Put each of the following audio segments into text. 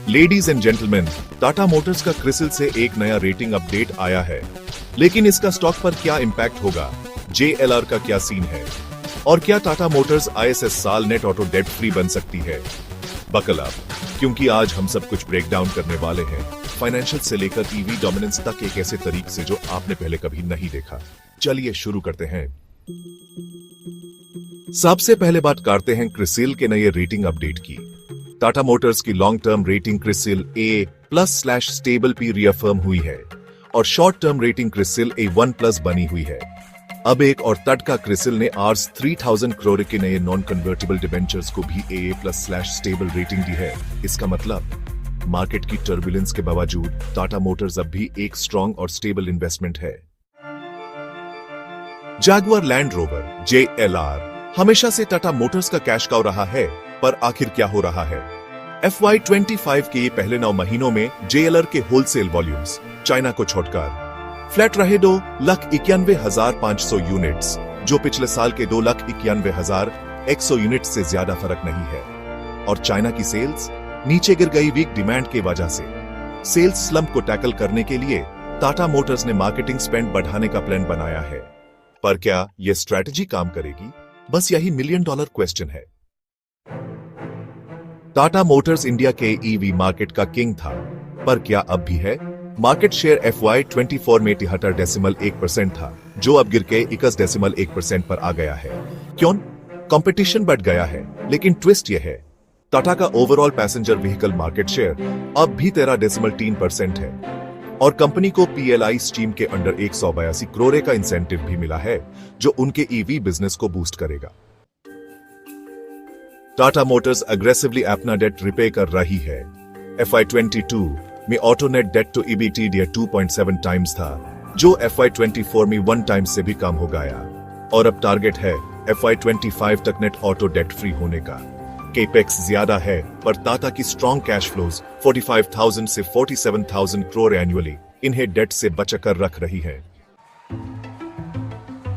Ladies and gentleman, Tata Motors का क्रिसिल से एक नया रेटिंग अपडेट आया है, लेकिन इसका स्टॉक पर क्या इंपैक्ट होगा, JLR का क्या सीन है और क्या टाटा मोटर्स ISS साल नेट ऑटो डेट फ्री बन सकती है। बकल अप, क्योंकि आज हम सब कुछ ब्रेक डाउन करने वाले हैं, फाइनेंशियल से लेकर ईवी डोमिनेंस तक एक ऐसे तरीके से जो आपने पहले कभी नहीं देखा। चलिए शुरू करते हैं। सबसे पहले बात करते हैं क्रिसिल के नए रेटिंग अपडेट की। टाटा मोटर्स की long term rating CRISIL A+ stable P रिअफर्म हुई है और short term rating CRISIL A1+ बनी हुई है। अब एक और तटका क्रिसिल ने Rs 3000 करोड़ के नए नॉन कन्वर्टेबल डिबेंचर्स को भी AA+ स्टेबल रेटिंग दी है। इसका मतलब मार्केट की टर्बुलेंस के बावजूद टाटा मोटर्स अब भी एक स्ट्रॉन्ग और स्टेबल इन्वेस्टमेंट है। जैगुआर लैंड रोवर JLR हमेशा से टाटा मोटर्स का कैश काउ रहा है, पर आखिर क्या हो रहा है। FY25 के ये पहले 9 महीनों में JLR के होलसेल वॉल्यूम्स चाइना को छोड़कर फ्लैट रहे 2,91,500 यूनिट्स, जो पिछले साल के 2,91,100 यूनिट्स से ज्यादा फर्क नहीं है। और चाइना की सेल्स नीचे गिर गई वीक डिमांड के वजह से। सेल्स स्लम्प को टैकल करने के लिए टाटा मोटर्स ने मार्केटिंग स्पेंड बढ़ाने का प्लान बनाया है, पर क्या यह स्ट्रैटेजी काम करेगी? बस यही $1 मिलियन क्वेश्चन है। टाटा मोटर्स इंडिया के ईवी मार्केट का किंग था, पर क्या अब भी है? मार्केट शेयर FY24 में 73.1% था, जो अब गिर के 21.1% पर आ गया है। क्यों? कंपटीशन बढ़ गया है, लेकिन ट्विस्ट यह है, टाटा का overall passenger vehicle market share अब भी 13.3% है और कंपनी को PLI स्कीम के अंडर 182 करोड़ का इंसेंटिव भी मिला है, जो उनके ईवी बिजनेस को बूस्ट करेगा। टाटा मोटर्स अग्रेसिवली अपना डेट रिपे कर रही है। FY22 में auto net debt to EBITDA 2.7 times था, जो FY24 में 1 टाइम्स से भी कम हो गया और अब टारगेट है FY25 तक नेट ऑटो डेट फ्री होने का। केपेक्स ज्यादा है, पर टाटा की स्ट्रॉन्ग कैश फ्लोज 45,000 से 47,000 करोड़ एनुअली इन्हें डेट से बचाकर रख रही है।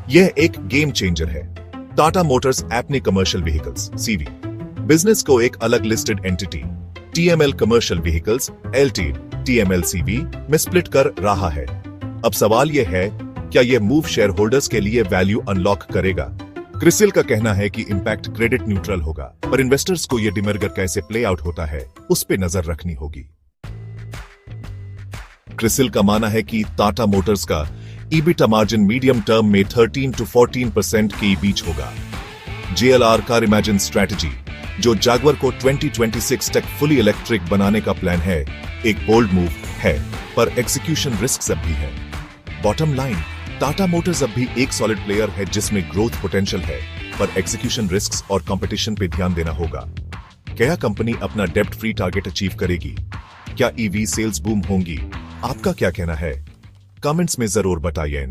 यह एक गेम चेंजर है। टाटा मोटर्स अपने कमर्शियल व्हीकल्स CV बिजनेस को एक अलग listed entity TML commercial vehicles LT TMLCV में स्प्लिट कर रहा है। अब सवाल यह है, क्या यह मूव शेयर होल्डर्स के लिए वैल्यू अनलॉक करेगा? क्रिसिल का कहना है कि इंपैक्ट क्रेडिट न्यूट्रल होगा, पर इन्वेस्टर्स को यह डिमर्जर कैसे प्ले आउट होता है, उस पे नजर रखनी होगी। क्रिसिल का मानना है कि टाटा मोटर्स का EBITDA मार्जिन मीडियम टर्म में 13 to 14% के बीच होगा। JLR का इमेजिन स्ट्रैटेजी, जो जैगुआर को 2026 तक फुली इलेक्ट्रिक बनाने का प्लान है, एक बोल्ड मूव है, पर एग्जीक्यूशन रिस्क अब भी है। बॉटम लाइन, टाटा मोटर्स अब भी एक सॉलिड प्लेयर है जिसमें ग्रोथ पोटेंशियल है, पर एग्जीक्यूशन रिस्क्स और कंपटीशन पे ध्यान देना होगा। क्या कंपनी अपना डेब्ट फ्री टारगेट अचीव करेगी? क्या ईवी सेल्स बूम होंगी? आपका क्या कहना है? कमेंट्स में जरूर बताइए।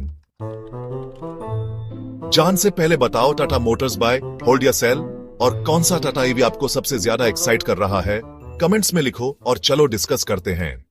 जान से पहले बताओ, टाटा मोटर्स बाय, होल्ड या सेल, और कौन सा टाटा ईवी आपको सबसे ज्यादा एक्साइट कर रहा है? कमेंट्स में लिखो और चलो डिस्कस करते हैं।